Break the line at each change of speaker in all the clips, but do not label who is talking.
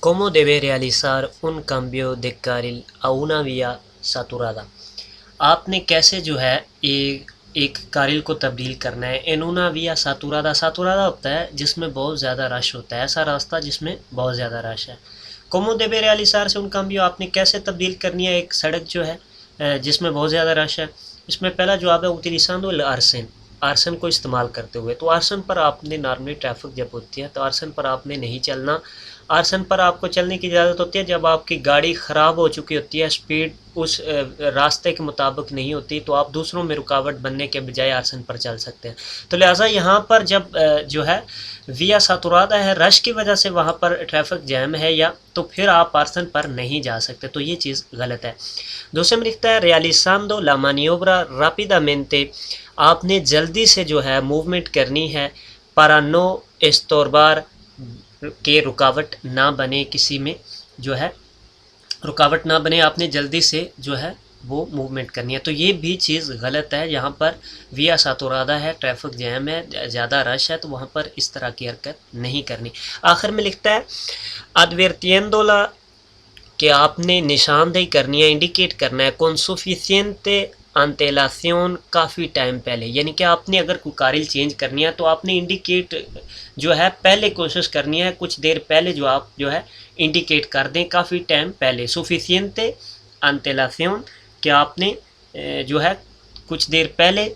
¿Cómo debe realizar un cambio de carril a una vía saturada? آپ نے کیسے جو ہے ایک کارل کو تبدیل کرنا ہے ان una vía saturada. saturada ہوتا ہے جس میں بہت زیادہ رش ہوتا ہے، ایسا راستہ جس میں بہت زیادہ رش ہے. ¿Cómo debe realizarse un cambio؟ آپ نے کیسے تبدیل کرنی ہے ایک سڑک جو ہے جس میں بہت زیادہ رش ہے. اس میں پہلا جواب ہے utilizando el arsen. آرسن کو استعمال کرتے ہوئے. تو آرسن پر آپ نے نارملی ٹریفک جب ہوتی ہے تو آرسن پر آپ نے نہیں چلنا. آرسن پر آپ کو چلنے کی اجازت ہوتی ہے جب آپ کی گاڑی خراب ہو چکی ہوتی ہے، اسپیڈ اس راستے کے مطابق نہیں ہوتی، تو آپ دوسروں میں رکاوٹ بننے کے بجائے آرسن پر چل سکتے ہیں. تو لہٰذا یہاں پر جب جو ہے ویا ساتورادا ہے، رش کی وجہ سے وہاں پر ٹریفک جیم ہے یا تو پھر آپ آرسن پر نہیں جا سکتے، تو یہ چیز غلط ہے. دوسرے میں لکھتا ہے realizando la maniobra rápidamente. آپ نے جلدی سے جو ہے موومنٹ کرنی ہے para no estorbar کہ رکاوٹ نہ بنے، کسی میں جو ہے رکاوٹ نہ بنے، آپ نے جلدی سے جو ہے وہ موومنٹ کرنی ہے. تو یہ بھی چیز غلط ہے. یہاں پر ویا ساتورادا ہے، ٹریفک جیم ہے، زیادہ رش ہے، تو وہاں پر اس طرح کی حرکت نہیں کرنی. آخر میں لکھتا ہے advirtiéndola کہ آپ نے نشاندہی کرنی ہے، انڈیکیٹ کرنا ہے con suficiente antelación کافی ٹائم پہلے. یعنی کہ آپ نے اگر کوئی کارل چینج کرنی ہے تو آپ نے انڈیکیٹ جو ہے پہلے کوشش کرنی ہے، کچھ دیر پہلے جو آپ جو ہے انڈیکیٹ کر دیں، کافی ٹائم پہلے. suficiente antelación کہ آپ نے جو ہے کچھ دیر پہلے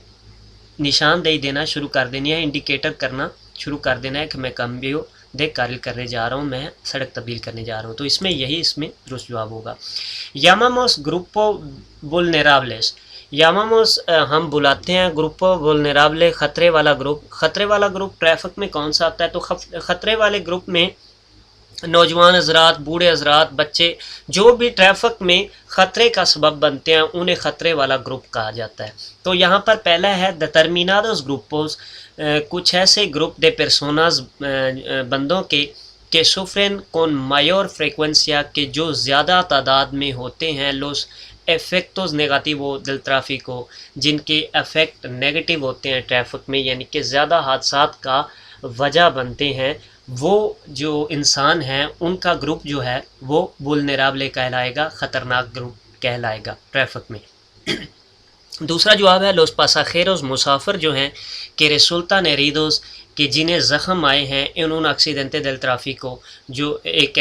نشاندہی دینا شروع کر دینی ہے، انڈیکیٹر کرنا شروع کر دینا ہے کہ میں کمبیو دیکھ کارل کرنے جا رہا ہوں، میں سڑک تبدیل کرنے جا رہا ہوں. تو اس میں یہی اس میں درست جواب ہوگا. llamamos grupo vulnerables. llamamos ہم بلاتے ہیں grupo vulnerable خطرے والا گروپ. خطرے والا گروپ ٹریفک میں کون سا آتا ہے؟ تو خطرے والے گروپ میں نوجوان حضرات، بوڑھے حضرات، بچے، جو بھی ٹریفک میں خطرے کا سبب بنتے ہیں انہیں خطرے والا گروپ کہا جاتا ہے. تو یہاں پر پہلا ہے determinados grupos. کچھ ایسے گروپ de personas بندوں کے کہ sufren con mayor frecuencia کہ جو زیادہ تعداد میں ہوتے ہیں los efectos negativos del tráfico جن کے افیکٹ نیگیٹو ہوتے ہیں ٹریفک میں، یعنی کہ زیادہ حادثات کا وجہ بنتے ہیں. وہ جو انسان ہیں ان کا گروپ جو ہے وہ vulnerable کہلائے گا، خطرناک گروپ کہلائے گا ٹریفک میں. دوسرا جواب ہے los pasajeros مسافر جو ہیں کہ resultan heridos کہ جنہیں زخم آئے ہیں en un accidente del tráfico جو ایک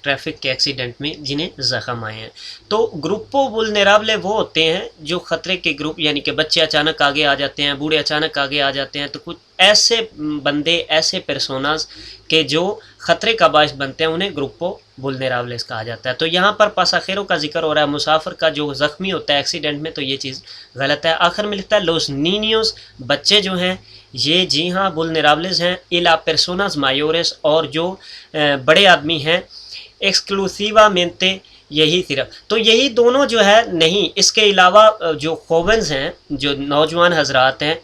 ٹریفک کے ایکسیڈنٹ میں جنہیں زخم آئے ہیں. تو گروپو vulnerable وہ ہوتے ہیں جو خطرے کے گروپ، یعنی کہ بچے اچانک آگے آ جاتے ہیں، بوڑھے اچانک آگے آ جاتے ہیں. تو کچھ ایسے بندے، ایسے پرسوناز کہ جو خطرے کا باعث بنتے ہیں انہیں گروپو vulnerables کہا جاتا ہے. تو یہاں پر پاساخیروں کا ذکر ہو رہا ہے، مسافر کا جو زخمی ہوتا ہے ایکسیڈنٹ میں، تو یہ چیز غلط ہے. آخر میں لکھتا ہے los niños بچے جو ہیں یہ جی ہاں vulnerables ہیں y las personas mayores اور جو بڑے آدمی ہیں exclusivamente یہی صرف. تو یہی دونوں جو ہے نہیں، اس کے علاوہ جو خوونز ہیں، جو نوجوان حضرات ہیں،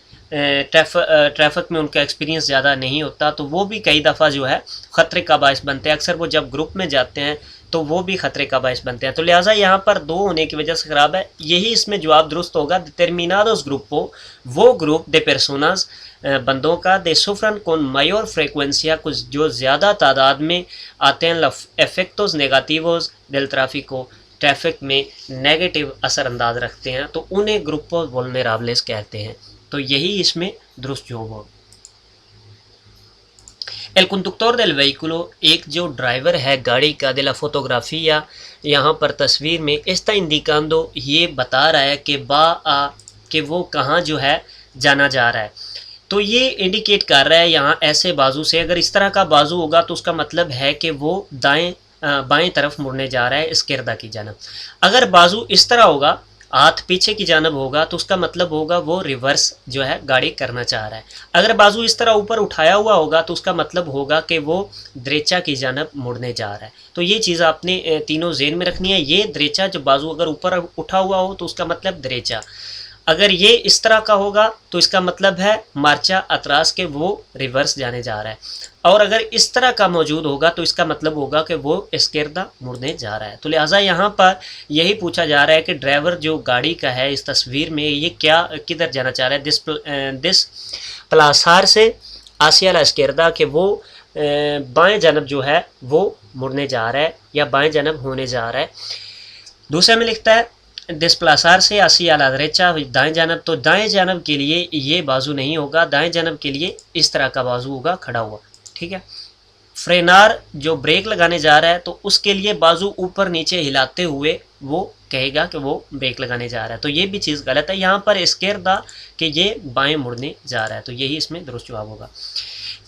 ٹریفک میں ان کا ایکسپیرینس زیادہ نہیں ہوتا، تو وہ بھی کئی دفعہ جو ہے خطرے کا باعث بنتے ہیں. اکثر وہ جب گروپ میں جاتے ہیں تو وہ بھی خطرے کا باعث بنتے ہیں. تو لہٰذا یہاں پر دو ہونے کی وجہ سے خراب ہے. یہی اس میں جواب درست ہوگا determinados grupo وہ گروپ de personas بندوں کا de sufran con mayor frecuencia کچھ جو زیادہ تعداد میں آتے ہیں los efectos negativos del tráfico traffic میں نیگیٹو اثر انداز رکھتے ہیں، تو انہیں گروپو vulnerables کہتے ہیں. تو یہی اس میں درست جواب ہو. el conductor del vehículo ایک جو ڈرائیور ہے گاڑی کا de la fotografía یہاں پر تصویر میں está indicando یہ بتا رہا ہے کہ کہ وہ کہاں جو ہے جانا جا رہا ہے. تو یہ انڈیکیٹ کر رہا ہے یہاں ایسے بازو سے. اگر اس طرح کا بازو ہوگا تو اس کا مطلب ہے کہ وہ بائیں طرف مڑنے جا رہا ہے اسکردا کی جانب. اگر بازو اس طرح ہوگا، ہاتھ پیچھے کی جانب ہوگا، تو اس کا مطلب ہوگا وہ ریورس جو ہے گاڑی کرنا چاہ رہا ہے. اگر بازو اس طرح اوپر اٹھایا ہوا ہوگا تو اس کا مطلب ہوگا کہ وہ دریچا کی جانب مڑنے جا رہا ہے. تو یہ چیز آپ نے تینوں ذہن میں رکھنی ہے. یہ دریچا جو بازو اگر اوپر اٹھا ہوا ہو تو اس کا مطلب دریچا. اگر یہ اس طرح کا ہوگا تو اس کا مطلب ہے مارچا اطراس کے وہ ریورس جانے جا رہا ہے. اور اگر اس طرح کا موجود ہوگا تو اس کا مطلب ہوگا کہ وہ اسکردا مڑنے جا رہا ہے. تو لہٰذا یہاں پر یہی پوچھا جا رہا ہے کہ ڈرائیور جو گاڑی کا ہے اس تصویر میں یہ کدھر جانا چاہ رہا ہے. دس پلاسار سے hacia la izquierda کہ وہ بائیں جانب جو ہے وہ مڑنے جا رہا ہے یا بائیں جانب ہونے جا رہا ہے. دوسرے میں لکھتا ہے desplazar سے hacia la derecha دائیں جانب, تو دائیں جانب کے لیے یہ بازو نہیں ہوگا, دائیں جانب کے لیے اس طرح کا بازو ہوگا کھڑا ہوا. ٹھیک ہے. فرینار جو بریک لگانے جا رہا ہے تو اس کے لیے بازو اوپر نیچے ہلاتے ہوئے وہ کہے گا کہ وہ بریک لگانے جا رہا ہے, تو یہ بھی چیز غلط ہے. یہاں پر izquierda کہ یہ بائیں مڑنے جا رہا ہے, تو یہی اس میں درست جواب ہوگا.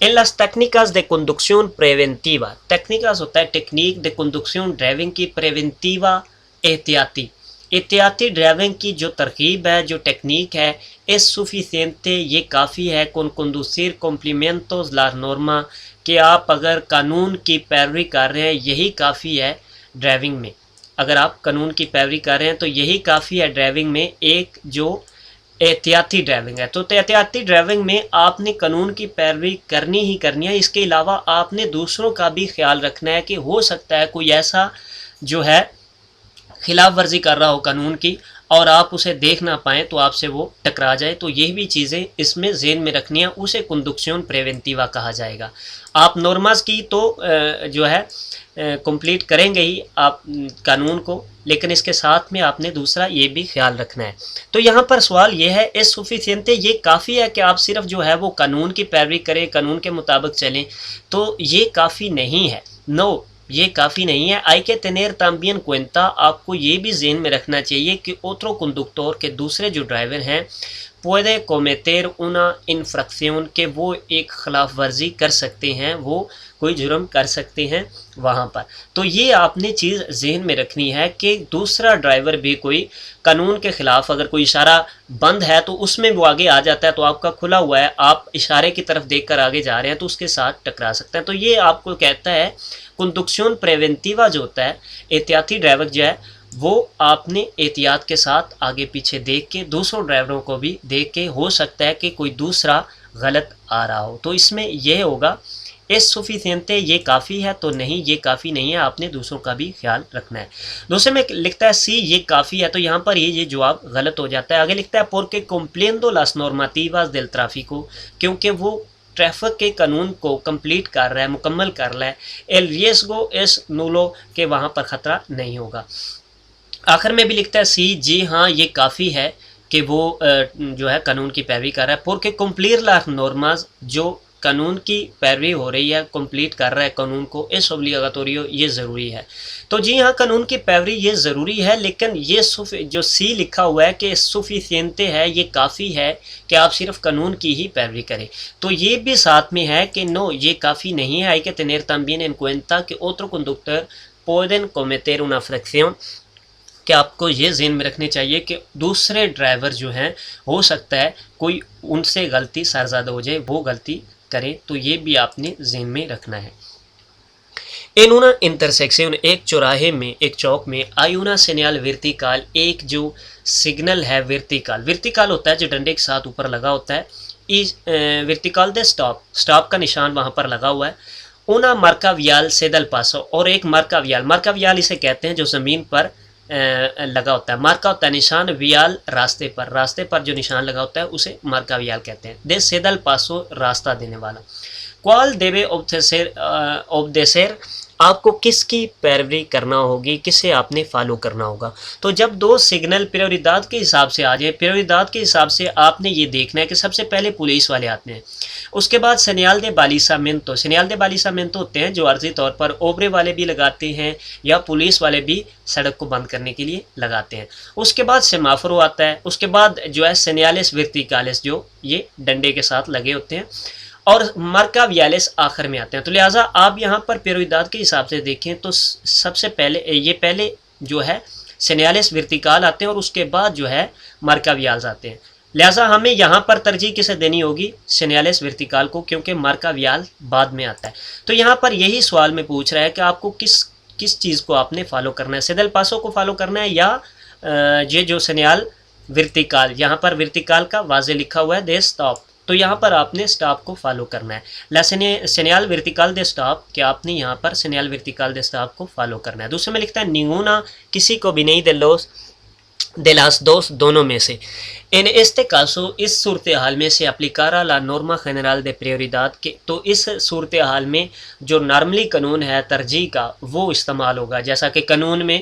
En las técnicas de conducción preventiva, técnicas ہوتا ہے ٹیکنیک de conducción ڈرائیونگ کی, preventiva احتیاطی. احتیاطی ڈرائیونگ کی جو ترکیب ہے, جو ٹیکنیک ہے, es suficiente یہ کافی ہے, con conducir cumplimientos la norma کہ آپ اگر قانون کی پیروی کر رہے ہیں یہی کافی ہے ڈرائیونگ میں. اگر آپ قانون کی پیروی کر رہے ہیں تو یہی کافی ہے ڈرائیونگ میں. ایک جو احتیاطی ڈرائیونگ ہے, تو احتیاطی ڈرائیونگ میں آپ نے قانون کی پیروی کرنی ہی کرنی ہے. اس کے علاوہ آپ نے دوسروں کا بھی خیال رکھنا ہے کہ ہو سکتا ہے کوئی ایسا جو ہے خلاف ورزی کر رہا ہو قانون کی اور آپ اسے دیکھ نہ پائیں تو آپ سے وہ ٹکرا جائے, تو یہ بھی چیزیں اس میں ذہن میں رکھنی ہیں. اسے کنڈکشن پریونٹیوا کہا جائے گا. آپ نارماز کی تو جو ہے کمپلیٹ کریں گے ہی آپ قانون کو, لیکن اس کے ساتھ میں آپ نے دوسرا یہ بھی خیال رکھنا ہے. تو یہاں پر سوال یہ ہے es suficiente یہ کافی ہے کہ آپ صرف جو ہے وہ قانون کی پیروی کریں, قانون کے مطابق چلیں, تو یہ کافی نہیں ہے. نو یہ کافی نہیں ہے. hay que tener también cuenta آپ کو یہ بھی ذہن میں رکھنا چاہیے کہ otro conductor کے دوسرے جو ڈرائیور ہیں puede cometer una infracción کہ وہ ایک خلاف ورزی کر سکتے ہیں, وہ کوئی جرم کر سکتے ہیں وہاں پر. تو یہ آپ نے چیز ذہن میں رکھنی ہے کہ دوسرا ڈرائیور بھی کوئی قانون کے خلاف اگر کوئی اشارہ بند ہے تو اس میں وہ آگے آ جاتا ہے, تو آپ کا کھلا ہوا ہے, آپ اشارے کی طرف دیکھ کر آگے جا رہے ہیں تو اس کے ساتھ ٹکرا سکتا ہے. تو یہ آپ کو کہتا ہے کنڈکشن پریونٹیوا جو ہوتا ہے احتیاطی ڈرائیور جو ہے وہ آپ نے احتیاط کے ساتھ آگے پیچھے دیکھ کے دوسروں ڈرائیوروں کو بھی دیکھ کے, ہو سکتا ہے کہ کوئی دوسرا غلط آ رہا ہو, تو اس میں یہ ہوگا es suficiente یہ کافی ہے, تو نہیں یہ کافی نہیں ہے, آپ نے دوسروں کا بھی خیال رکھنا ہے. دوسرے میں لکھتا ہے سی یہ کافی ہے, تو یہاں پر یہ جواب غلط ہو جاتا ہے. آگے لکھتا ہے porque cumpliendo las normativas del tráfico کیونکہ وہ ٹریفک کے قانون کو کمپلیٹ کر رہا ہے, مکمل کر رہا ہے, el riesgo es nulo کہ وہاں پر خطرہ نہیں ہوگا. آخر میں بھی لکھتا ہے سی جی ہاں یہ کافی ہے کہ وہ جو ہے قانون کی پیروی کر رہا ہے. porque cumplir las normas جو قانون کی پیروی ہو رہی ہے, کمپلیٹ کر رہا ہے قانون کو, es obligatorio یہ ضروری ہے. تو جی ہاں قانون کی پیروی یہ ضروری ہے, لیکن یہ جو سی لکھا ہوا ہے کہ suficiente ہے یہ kافی ہے کہ آپ صرف قانون کی ہی پیروی کریں, تو یہ بھی ساتھ میں ہے کہ نو یہ کافی نہیں ہے. hay que tener también en cuenta que otro conductor pueden cometer una infracción کہ آپ کو یہ ذہن میں رکھنے چاہیے کہ دوسرے ڈرائیور جو ہیں ہو سکتا ہے کوئی ان سے غلطی سرزدہ ہو جائے, وہ غلطی کریں, تو یہ بھی آپ نے ذہن میں رکھنا ہے. en una intersección ایک چوراہے میں, ایک چوک میں, hay una señal vertical ایک جو سگنل ہے ورٹیکل, ورٹیکل ہوتا ہے جو ڈنڈے کے ساتھ اوپر لگا ہوتا ہے, ورٹیکل دے سٹاپ کا نشان وہاں پر لگا ہوا ہے. una marca vial se del paso اور ایک مارکا ویال اسے کہتے ہیں جو زمین پر لگا ہوتا ہے. مارکا ہوتا ہے نشان, ویال راستے پر جو نشان لگا ہوتا ہے اسے مارکا ویال کہتے ہیں. دے سیدل پاسو راستہ دینے والا. cuál debe obedecer آپ کو کس کی پیروی کرنا ہوگی, کسے آپ نے فالو کرنا ہوگا. تو جب دو سگنل پریوریداد کے حساب سے آ جائیں, پریوریداد کے حساب سے آپ نے یہ دیکھنا ہے کہ سب سے پہلے پولیس والے آتے ہیں, اس کے بعد سینیال دے بالیسامنٹو. سینیال دے بالیسامنٹو ہوتے ہیں جو عرضی طور پر اوبرے والے بھی لگاتے ہیں یا پولیس والے بھی سڑک کو بند کرنے کے لیے لگاتے ہیں. اس کے بعد سیمافورو آتا ہے, اس کے بعد جو ہے سینیالس ورٹیکالس جو یہ ڈنڈے کے ساتھ لگے ہوتے ہیں, اور مارکا ویالس آخر میں آتے ہیں. تو لہٰذا آپ یہاں پر پیرویداد کے حساب سے دیکھیں تو سب سے پہلے جو ہے سینیالس ورٹیکال آتے ہیں اور اس کے بعد جو ہے مارکا ویالز آتے ہیں. لہٰذا ہمیں یہاں پر ترجیح کسے دینی ہوگی, سینیالس ورٹیکال کو, کیونکہ مارکا ویال بعد میں آتا ہے. تو یہاں پر یہی سوال میں پوچھ رہا ہے کہ آپ کو کس چیز کو آپ نے فالو کرنا ہے, سیدل پاسو کو فالو کرنا ہے یا یہ جو سینیال ورٹیکال, یہاں پر ورٹیکال کا واضح لکھا ہوا ہے دے اسٹاپ, تو یہاں پر آپ نے اسٹاپ کو فالو کرنا ہے. سینیال ورٹیکال دے اسٹاپ کہ آپ نے یہاں پر سینیال ورٹیکال دے اسٹاپ کو فالو کرنا ہے. دوسرے میں لکھتا ہے نیگونا کسی کو بھی نہیں دے لوس de las dos دونوں میں سے. En este caso اس صورتحال میں سے aplicará la norma general de prioridad کے تو اس صورتحال میں جو نارملی قانون ہے ترجیح کا وہ استعمال ہوگا. جیسا کہ قانون میں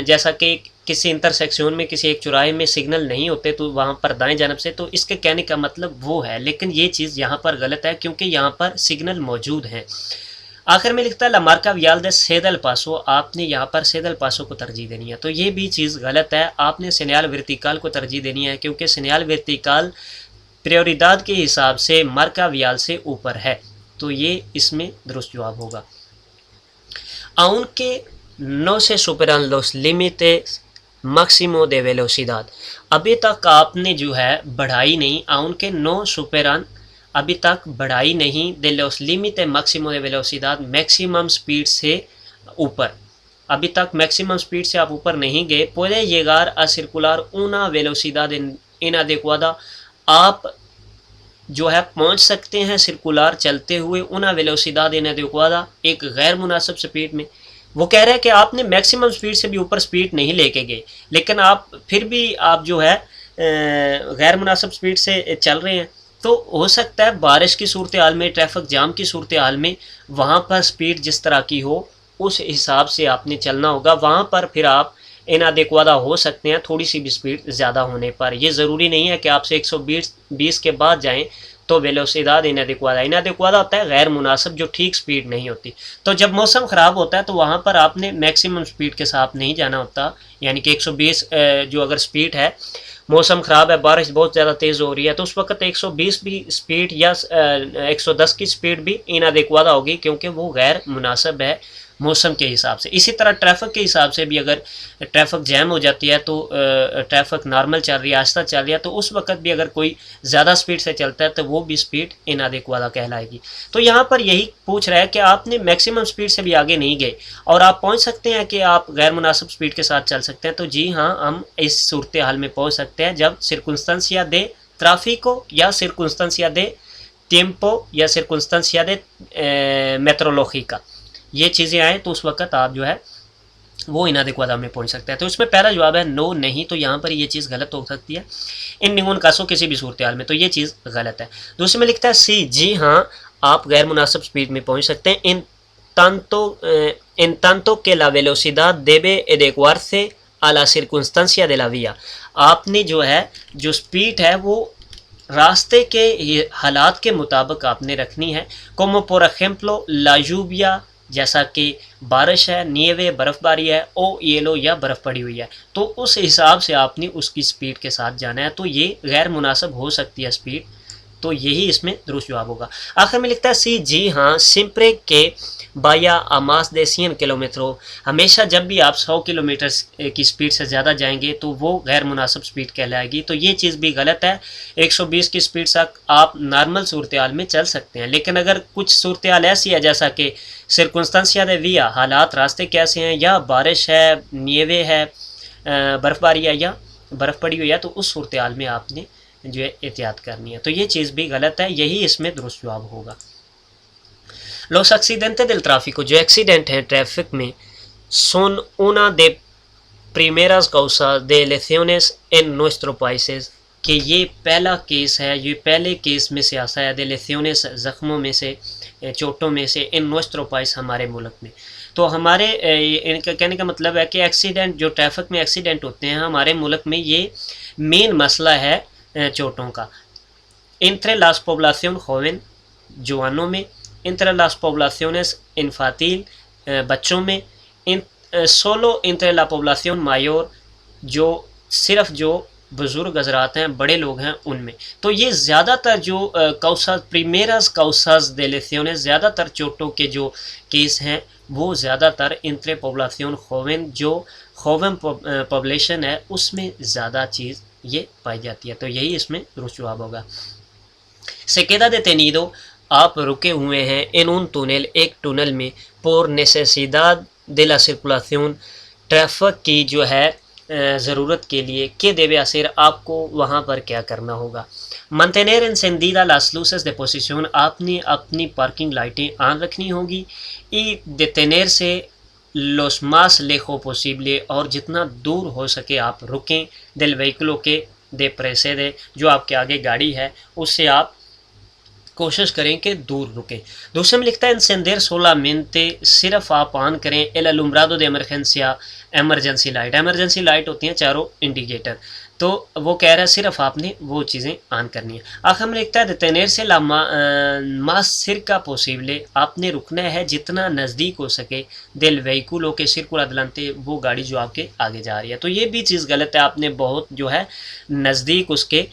جیسا کہ کسی انٹرسیکشن میں کسی ایک چوراہے میں سگنل نہیں ہوتے تو وہاں پر دائیں جانب سے، تو اس کے کہنے کا مطلب وہ ہے، لیکن یہ چیز یہاں پر غلط ہے کیونکہ یہاں پر سگنل موجود ہیں. آخر میں لکھتا ہے لا مارکا ویال دے سیدل پاسو، آپ نے یہاں پر سیدل پاسو کو ترجیح دینی ہے. تو یہ بھی چیز غلط ہے، آپ نے سینیال ورتیکال کو ترجیح دینی ہے کیونکہ سینیال ورتیکال پریوریداد کے حساب سے مارکا ویال سے اوپر ہے. تو یہ اس میں درست جواب ہوگا. aunque no se superan los límites máximo de velocidad، ابھی تک آپ نے جو ہے بڑھائی نہیں، aunque no superan ابھی تک بڑھائی نہیں de los límites máximo de velocidad maximum speed سے اوپر، ابھی تک میکسیمم سپیڈ سے آپ اوپر نہیں گئے. puede llegar a circular una velocidad inadecuada، آپ جو ہے پہنچ سکتے ہیں سرکولار چلتے ہوئے una velocidad inadecuada ایک غیر مناسب سپیڈ میں. وہ کہہ رہے ہیں کہ آپ نے میکسیمم سپیڈ سے بھی اوپر سپیڈ نہیں لے کے گئے، لیکن آپ پھر بھی آپ جو ہے غیر مناسب سپیڈ سے چل رہے ہیں. تو ہو سکتا ہے بارش کی صورتحال میں، ٹریفک جام کی صورتحال میں وہاں پر سپیڈ جس طرح کی ہو اس حساب سے آپ نے چلنا ہوگا. وہاں پر پھر آپ انادیکوادہ ہو سکتے ہیں تھوڑی سی بھی سپیڈ زیادہ ہونے پر. یہ ضروری نہیں ہے کہ آپ سے 120 کے بعد جائیں تو ویلوسیداد انادیکوادہ ہوتا ہے غیر مناسب جو ٹھیک سپیڈ نہیں ہوتی. تو جب موسم خراب ہوتا ہے تو وہاں پر آپ نے میکسیمم سپیڈ کے ساتھ نہیں جانا ہوتا، یعنی کہ 120 جو اگر سپیڈ ہے، موسم خراب ہے، بارش بہت زیادہ تیز ہو رہی ہے، تو اس وقت 120 بھی سپیڈ یا 110 کی سپیڈ بھی انادیکوادہ ہوگی کیونکہ وہ غیر مناسب ہے موسم کے حساب سے. اسی طرح ٹریفک کے حساب سے بھی اگر ٹریفک جیم ہو جاتی ہے تو ٹریفک نارمل چل رہی ہے، آہستہ چل رہی ہے، تو اس وقت بھی اگر کوئی زیادہ سپیڈ سے چلتا ہے تو وہ بھی سپیڈ انادیکوادہ کہلائے گی. تو یہاں پر یہی پوچھ رہا ہے کہ آپ نے میکسیمم سپیڈ سے بھی آگے نہیں گئے اور آپ پہنچ سکتے ہیں کہ آپ غیر مناسب سپیڈ کے ساتھ چل سکتے ہیں. تو جی ہاں، ہم اس صورتحال میں پہنچ سکتے ہیں جب سرکنسٹنسیا دے ترافیکو یا سرکنسٹنسیا دے ٹیمپو یا سرکنسٹنسیا دے میٹرولوجیکا یہ چیزیں آئیں تو اس وقت آپ جو ہے وہ انادیکوادہ میں پہنچ سکتے ہیں. تو اس میں پہلا جواب ہے نو نہیں، تو یہاں پر یہ چیز غلط ہو سکتی ہے ان نگون کاسو کسی بھی صورتحال میں، تو یہ چیز غلط ہے. دوسرے میں لکھتا ہے سی، جی ہاں آپ غیر مناسب سپیڈ میں پہنچ سکتے ہیں. en tanto que la velocidad debe adecuarse a la circunstancia de la vía، آپ نے جو ہے جو سپیڈ ہے وہ راستے کے حالات کے مطابق آپ نے رکھنی ہے. como por ejemplo la lluvia، جیسا کہ بارش ہے، نیوے برف باری ہے، او یلو یا برف پڑی ہوئی ہے، تو اس حساب سے آپ نے اس کی سپیڈ کے ساتھ جانا ہے. تو یہ غیر مناسب ہو سکتی ہے سپیڈ، تو یہی اس میں درست جواب ہوگا. آخر میں لکھتا ہے سی، جی ہاں سمپرے کے بایا آماس دے 100 کلومیٹر، ہمیشہ جب بھی آپ 100 کلومیٹر کی سپیڈ سے زیادہ جائیں گے تو وہ غیر مناسب سپیڈ کہلائے گی. تو یہ چیز بھی غلط ہے. 120 کی سپیڈ سے آپ نارمل صورتحال میں چل سکتے ہیں، لیکن اگر کچھ صورتحال ایسی ہے جیسا کہ سرکنسٹنسیا دے ویا، حالات راستے کیسے ہیں، یا بارش ہے، نیوے ہے، برف باری ہے یا برف پڑی ہوئی ہے، تو اس صورتحال میں آپ نے جو ہے احتیاط کرنی ہے. تو یہ چیز بھی غلط ہے، یہی اس میں درست جواب ہوگا. los accidentes del tráfico، جو ایکسیڈنٹ ہیں ٹریفک میں، son una de primeras causas de lesiones en nuestro países، کہ یہ پہلا کیس ہے، یہ پہلے کیس میں سے آتا ہے de lesiones زخموں میں سے، چوٹوں میں سے، en nuestro país ہمارے ملک میں. تو ہمارے ان کا کہنے کا مطلب ہے کہ ایکسیڈنٹ جو ٹریفک میں ایکسیڈنٹ ہوتے ہیں ہمارے ملک میں یہ مین مسئلہ ہے چوٹوں کا. entre las población joven، جوانوں میں، entre las poblaciones infantil، بچوں میں، solo entre la población mayor، جو صرف جو بزرگ حضرات ہیں، بڑے لوگ ہیں، ان میں. تو یہ زیادہ تر جو causas primeras causas de lesiones، زیادہ تر چوٹوں کے جو کیس ہیں وہ زیادہ تر entre población joven، جو joven population ہے اس میں زیادہ چیز یہ پائی جاتی ہے. تو یہی اس میں درست جواب ہوگا. se queda detenido، آپ رکے ہوئے ہیں en un túnel، ایک ٹونل میں، por necesidad de la circulación، traffic کی جو ہے ضرورت کے لیے، کہ debe hacer، آپ کو وہاں پر کیا کرنا ہوگا. mantener encendida las luces de posición، آپ نے اپنی پارکنگ لائٹیں آن رکھنی ہوگی. y detener سے los más lejos posible, اور جتنا دور ہو سکے آپ رکیں del vehículo que de precede, جو آپ کے آگے گاڑی ہے اس سے آپ کوشش کریں کہ دور رکیں. دوسرے میں لکھتا ہے encender solamente, صرف آپ آن کریں el alumbrado de emergencia, emergency light. Emergency light ہوتی ہیں چاروں انڈیکیٹر. تو وہ کہہ رہا ہے صرف آپ نے وہ چیزیں آن کرنی ہیں. آخر میں لکھتا ہے detener سے la más cerca posible, آپ نے رکنا ہے جتنا نزدیک ہو سکے del vehículo que circula adelante, وہ گاڑی جو آپ کے آگے جا رہی ہے. تو یہ بھی چیز غلط ہے, آپ نے بہت جو ہے نزدیک اس کے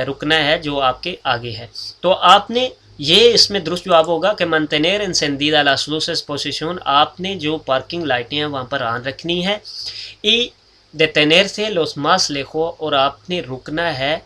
رکنا ہے جو آپ کے آگے ہے. تو آپ نے یہ اس میں درست جواب ہوگا کہ mantener encendida las luces posición, آپ نے جو پارکنگ لائٹیں ہیں وہاں پر آن رکھنی ہے. y detenerse los más lejos, اور آپ نے رکنا ہے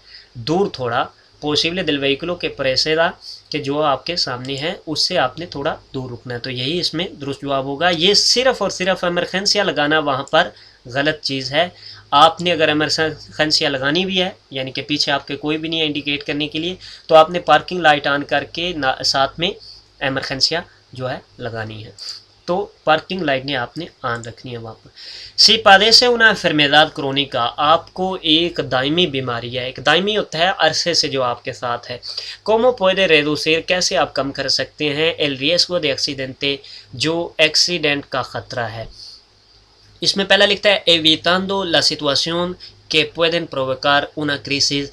دور تھوڑا posible del vehículo que preceda, کہ جو آپ کے سامنے ہے اس سے آپ نے تھوڑا دور رکنا ہے. تو یہی اس میں درست جواب ہوگا. یہ صرف اور صرف ایمرجنسیاں لگانا وہاں پر غلط چیز ہے. آپ نے اگر ایمرجنسیاں لگانی بھی ہے یعنی کہ پیچھے آپ کے کوئی بھی نہیں ہے انڈیکیٹ کرنے کے لیے, تو آپ نے پارکنگ لائٹ آن کر کے ساتھ میں ایمرجنسیاں جو ہے لگانی ہے. تو پارکنگ لائٹ نے آپ نے آن رکھنی ہے وہاں پر. si padece una enfermedad crónica, آپ کو ایک دائمی بیماری ہے. ایک دائمی ہوتا ہے عرصے سے جو آپ کے ساتھ ہے. como puede reducir, کیسے آپ کم کر سکتے ہیں el riesgo de accidente, جو ایکسیڈنٹ کا خطرہ ہے. اس میں پہلا لکھتا ہے evitando la situación que pueden provocar una crisis.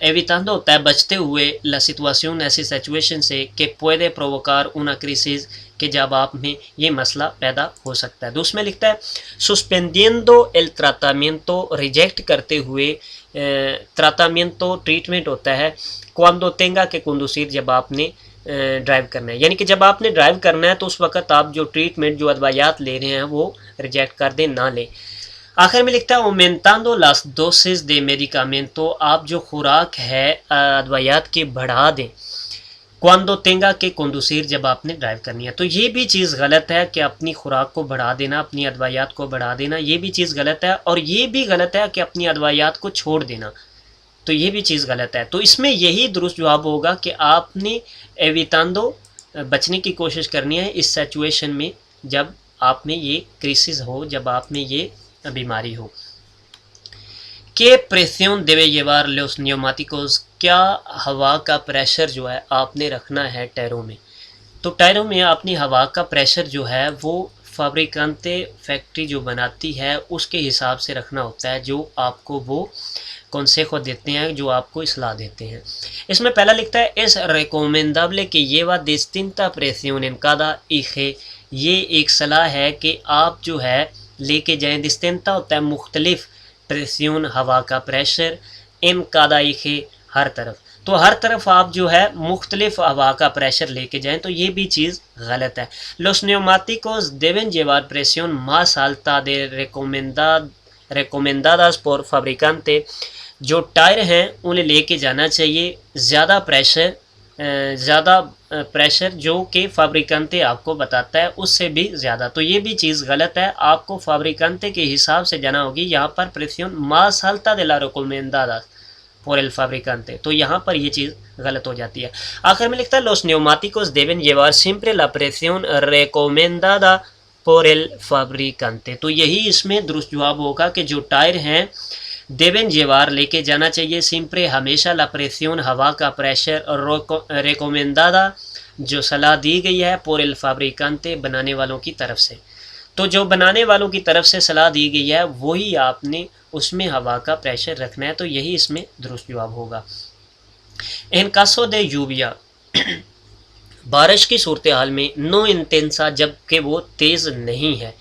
evitando ہوتا ہے بچتے ہوئے, la situación ایسی سچویشن سے que puede provocar una crisis, کہ جب آپ میں یہ مسئلہ پیدا ہو سکتا ہے. دوسرے میں لکھتا ہے suspendiendo el tratamiento, ریجیکٹ کرتے ہوئے. tratamiento ٹریٹمنٹ ہوتا ہے cuando tenga que conducir, جب آپ نے ڈرائیو کرنا ہے. یعنی کہ جب آپ نے ڈرائیو کرنا ہے تو اس وقت آپ جو ٹریٹمنٹ جو ادویات لے رہے ہیں وہ ریجیکٹ کر دیں, نہ لیں. آخر میں لکھتا ہے aumentando las dosis de medicamento, آپ جو خوراک ہے ادویات کی بڑھا دیں cuando tenga que conducir, جب آپ نے ڈرائیو کرنی ہے. تو یہ بھی چیز غلط ہے کہ اپنی خوراک کو بڑھا دینا, اپنی ادویات کو بڑھا دینا, یہ بھی چیز غلط ہے. اور یہ بھی غلط ہے کہ اپنی ادویات کو چھوڑ دینا, تو یہ بھی چیز غلط ہے. تو اس میں یہی درست جواب ہوگا کہ آپ نے ایویتاندو بچنے کی کوشش کرنی ہے اس سچویشن میں جب آپ میں یہ کرائسس ہو, جب آپ میں یہ بیماری ہو. ¿Qué presión debe llevar los neumáticos, کیا ہوا کا پریشر جو ہے آپ نے رکھنا ہے ٹائروں میں. تو ٹائروں میں آپ نے ہوا کا پریشر جو ہے وہ فیبریکانتے فیکٹری جو بناتی ہے اس کے حساب سے رکھنا ہوتا ہے, جو آپ کو وہ کنسیجو دیتے ہیں, جو آپ کو اصلاح دیتے ہیں. اس میں پہلا لکھتا ہے es recomendable que lleva distinta presión en cada eje, یہ ایک صلاح ہے کہ آپ جو ہے لے کے جائیں. distinta ہوتا ہے مختلف, پریسیون ہوا کا پریشر, en cada eje ہر طرف, تو ہر طرف آپ جو ہے مختلف ہوا کا پریشر لے کے جائیں. تو یہ بھی چیز غلط ہے. los neumáticos deben llevar presión más alta de recomendadas por fabricante, جو ٹائر ہیں انہیں لے کے جانا چاہیے زیادہ پریشر جو کہ فیبریکانتے آپ کو بتاتا ہے اس سے بھی زیادہ. تو یہ بھی چیز غلط ہے, آپ کو فیبریکانتے کے حساب سے جانا ہوگی. یہاں پر presión más alta de la recomendada por el fabricante, تو یہاں پر یہ چیز غلط ہو جاتی ہے. آخر میں لکھتا ہے los neumáticos deben llevar siempre la presión recomendada por el fabricante. تو یہی اس میں درست جواب ہوگا کہ جو ٹائر ہیں deben llevar لے کے جانا چاہیے siempre ہمیشہ la presión ہوا کا پریشر recomendada جو صلاح دی گئی ہے por el fabricante بنانے والوں کی طرف سے. تو جو بنانے والوں کی طرف سے صلاح دی گئی ہے وہی آپ نے اس میں ہوا کا پریشر رکھنا ہے. تو یہی اس میں درست جواب ہوگا. en caso de lluvia, بارش کی صورتحال میں no intensa, جب کہ وہ تیز نہیں ہے.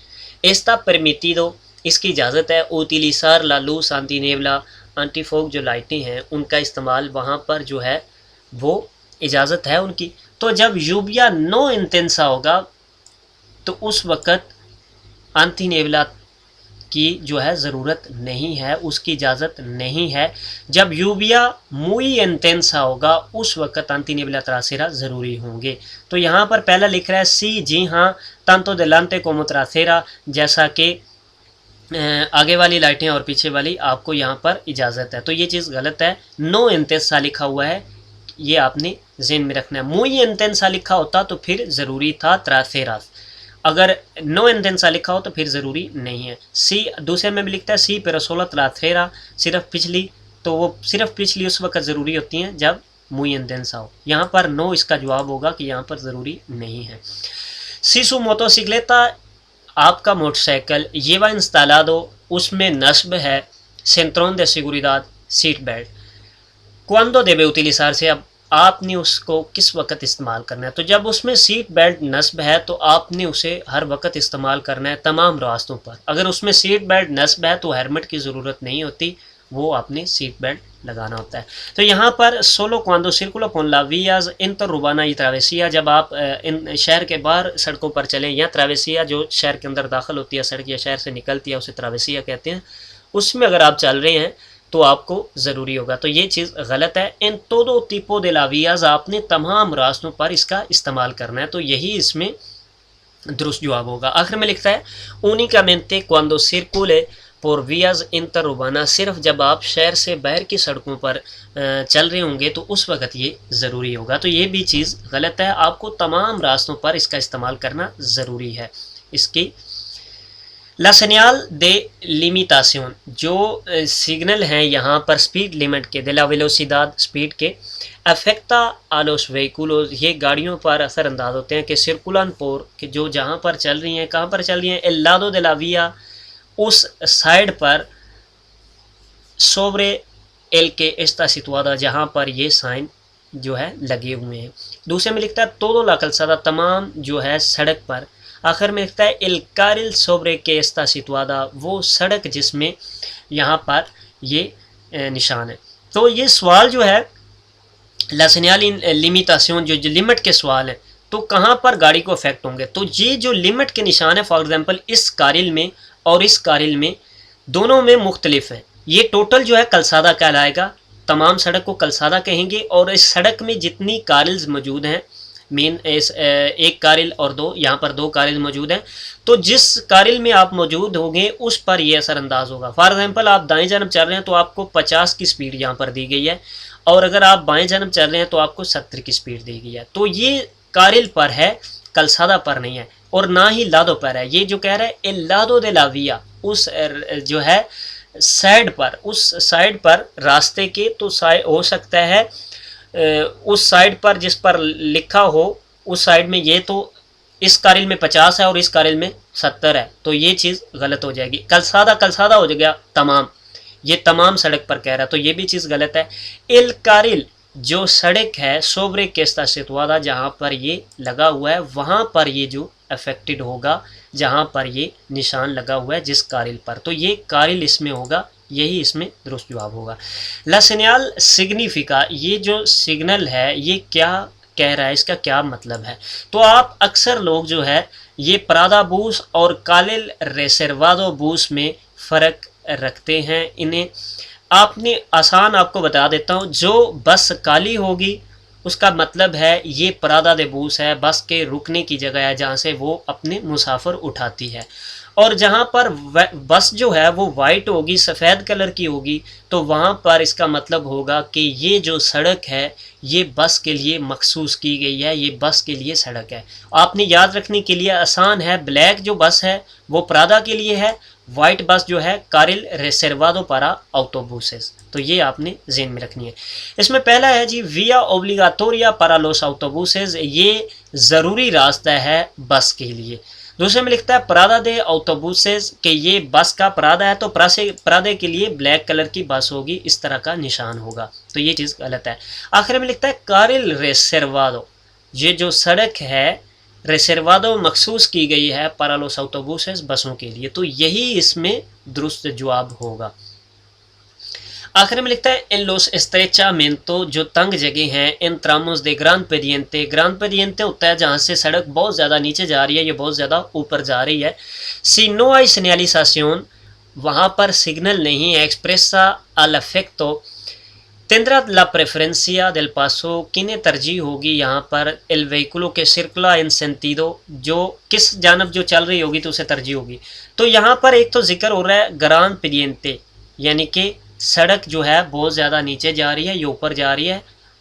está permitido, اس کی اجازت ہے. utilizar la luz antinebla, anti fog جو لائٹیں ہیں ان کا استعمال وہاں پر جو ہے وہ اجازت ہے ان کی. تو جب lluvia no intensa ہوگا تو اس وقت انتی نیولا کی جو ہے ضرورت نہیں ہے, اس کی اجازت نہیں ہے. جب یوبیا muy intensa ہوگا اس وقت انتی نیولا trasera ضروری ہوں گے. تو یہاں پر پہلا لکھ رہا ہے سی, جی ہاں, tanto delante como trasera, جیسا کہ آگے والی لائٹیں اور پیچھے والی آپ کو یہاں پر اجازت ہے. تو یہ چیز غلط ہے. no intensa لکھا ہوا ہے, یہ آپ نے ذہن میں رکھنا ہے. muy intensa لکھا ہوتا تو پھر ضروری تھا trasera. اگر نو انتینسا لکھا ہو تو پھر ضروری نہیں ہے. سی دوسرے میں بھی لکھتا ہے سی pero solo trasera صرف پچھلی, تو وہ صرف پچھلی اس وقت ضروری ہوتی ہیں جب muy intensa ہو. یہاں پر نو اس کا جواب ہوگا کہ یہاں پر ضروری نہیں ہے. Si su motocicleta آپ کا موٹر سائیکل lleva instalado اس میں نصب ہے cinturón de seguridad seat belt. cuando debe utilizarse اب آپ نے اس کو کس وقت استعمال کرنا ہے, تو جب اس میں سیٹ بیلٹ نصب ہے تو آپ نے اسے ہر وقت استعمال کرنا ہے تمام راستوں پر. اگر اس میں سیٹ بیلٹ نصب ہے تو ہیلمٹ کی ضرورت نہیں ہوتی, وہ آپ نے سیٹ بیلٹ لگانا ہوتا ہے. تو یہاں پر solo cuando circula por las vías interurbana y travesía, جب آپ شہر کے باہر سڑکوں پر چلیں, یا travesía جو شہر کے اندر داخل ہوتی ہے سڑک یا شہر سے نکلتی ہے اسے travesía کہتے ہیں, اس میں اگر آپ چل رہے ہیں تو آپ کو ضروری ہوگا. تو یہ چیز غلط ہے. ان todo tipo de las vías آپ نے تمام راستوں پر اس کا استعمال کرنا ہے, تو یہی اس میں درست جواب ہوگا. آخر میں لکھتا ہے únicamente cuando circule por vías interurbanas, صرف جب آپ شہر سے باہر کی سڑکوں پر چل رہے ہوں گے تو اس وقت یہ ضروری ہوگا. تو یہ بھی چیز غلط ہے, آپ کو تمام راستوں پر اس کا استعمال کرنا ضروری ہے. اس کی La señal de limitación جو سگنل ہیں یہاں پر سپیڈ لمٹ کے, de la velocidad سپیڈ کے, afecta a los vehículos یہ گاڑیوں پر اثر انداز ہوتے ہیں, کہ circulan por کہ جو جہاں پر چل رہی ہیں, کہاں پر چل رہی ہیں, el lado de la vía اس سائڈ پر, sobre el que está situada جہاں پر یہ سائن جو ہے لگے ہوئے ہیں. دوسرے میں لکھتا ہے todo la calzada تمام جو ہے سڑک پر. آخر میں لکھتا ہے el carril sobre que está situada وہ سڑک جس میں یہاں پر یہ نشان ہے. تو یہ سوال جو ہے la señal limitación جو لمٹ کے سوال ہیں, تو کہاں پر گاڑی کو افیکٹ ہوں گے, تو یہ جو لمٹ کے نشان ہے فار ایگزامپل اس کارل میں اور اس کارل میں دونوں میں مختلف ہے. یہ ٹوٹل جو ہے کلسادہ کہلائے گا, تمام سڑک کو کلسادہ کہیں گے, اور اس سڑک میں جتنی کارلز موجود ہیں, مین ایک کارل اور دو, یہاں پر دو کارل موجود ہیں, تو جس کارل میں آپ موجود ہوں گے اس پر یہ اثر انداز ہوگا. فار ایگزامپل آپ دائیں جانب چل رہے ہیں تو آپ کو 50 کی سپیڈ یہاں پر دی گئی ہے, اور اگر آپ بائیں جانب چل رہے ہیں تو آپ کو 70 کی سپیڈ دی گئی ہے. تو یہ کارل پر ہے, کلسادہ پر نہیں ہے, اور نہ ہی لادو پر ہے. یہ جو کہہ رہا ہے el lado de la vía اس جو ہے سائڈ پر, اس سائڈ پر راستے کے, تو ہو سکتا ہے اس سائڈ پر جس پر لکھا ہو اس سائڈ میں یہ تو اس کارل میں 50 ہے اور اس کارل میں 70 ہے, تو یہ چیز غلط ہو جائے گی. کلسادہ ہو جائے گا تمام, یہ تمام سڑک پر کہہ رہا ہے, تو یہ بھی چیز غلط ہے. el carril جو سڑک ہے sobre que está situada جہاں پر یہ لگا ہوا ہے, وہاں پر یہ جو افیکٹڈ ہوگا جہاں پر یہ نشان لگا ہوا ہے جس کارل پر, تو یہ کارل اس میں ہوگا, یہی اس میں درست جواب ہوگا. La señal significa یہ جو سگنل ہے یہ کیا کہہ رہا ہے, اس کا کیا مطلب ہے. تو آپ اکثر لوگ جو ہے یہ پرادا بوس اور کالل ریسروادو بوس میں فرق رکھتے ہیں. انہیں آپ نے آسان آپ کو بتا دیتا ہوں, جو بس کالی ہوگی اس کا مطلب ہے یہ پرادا دے بوس ہے, بس کے رکنے کی جگہ ہے جہاں سے وہ اپنے مسافر اٹھاتی ہے. اور جہاں پر بس جو ہے وہ وائٹ ہوگی, سفید کلر کی ہوگی, تو وہاں پر اس کا مطلب ہوگا کہ یہ جو سڑک ہے یہ بس کے لیے مخصوص کی گئی ہے, یہ بس کے لیے سڑک ہے. آپ نے یاد رکھنے کے لیے آسان ہے, بلیک جو بس ہے وہ پرادا کے لیے ہے, وائٹ بس جو ہے کارل ریسروادو پارا آٹوبوسز. تو یہ آپ نے ذہن میں رکھنی ہے. اس میں پہلا ہے جی ویا اوبلیگاتوریا پارا لوس آٹوبوسز, یہ ضروری راستہ ہے بس کے لیے. دوسرے میں لکھتا ہے پرادا دے آٹوبوسز کہ یہ بس کا پرادا ہے, تو پرادے کے لیے بلیک کلر کی بس ہوگی, اس طرح کا نشان ہوگا, تو یہ چیز غلط ہے. آخر میں لکھتا ہے کارل ریسروادو, یہ جو سڑک ہے ریسروادو مخصوص کی گئی ہے پارا لوس آٹوبوسز بسوں کے لیے, تو یہی اس میں درست جواب ہوگا. آخر میں لکھتا ہے ان لوس استریچامنتو جو تنگ جگہ ہیں, ان تراموس دے گران پیڈینتے ہوتا ہے جہاں سے سڑک بہت زیادہ نیچے جا رہی ہے, یہ بہت زیادہ اوپر جا رہی ہے. سی نو آئی سینیالیزاسیون وہاں پر سگنل نہیں ہے, ایکسپریسا al efecto tendrá la preferencia del paso کنہیں ترجیح ہوگی یہاں پر el vehículo que circula en sentido جو کس جانب جو چل رہی ہوگی تو اسے ترجیح ہوگی. تو یہاں پر ایک تو ذکر ہو رہا ہے گران پیڈینتے, یعنی کہ سڑک جو ہے بہت زیادہ نیچے جا رہی ہے, یہ اوپر جا رہی ہے,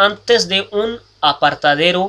antes de un apartadero,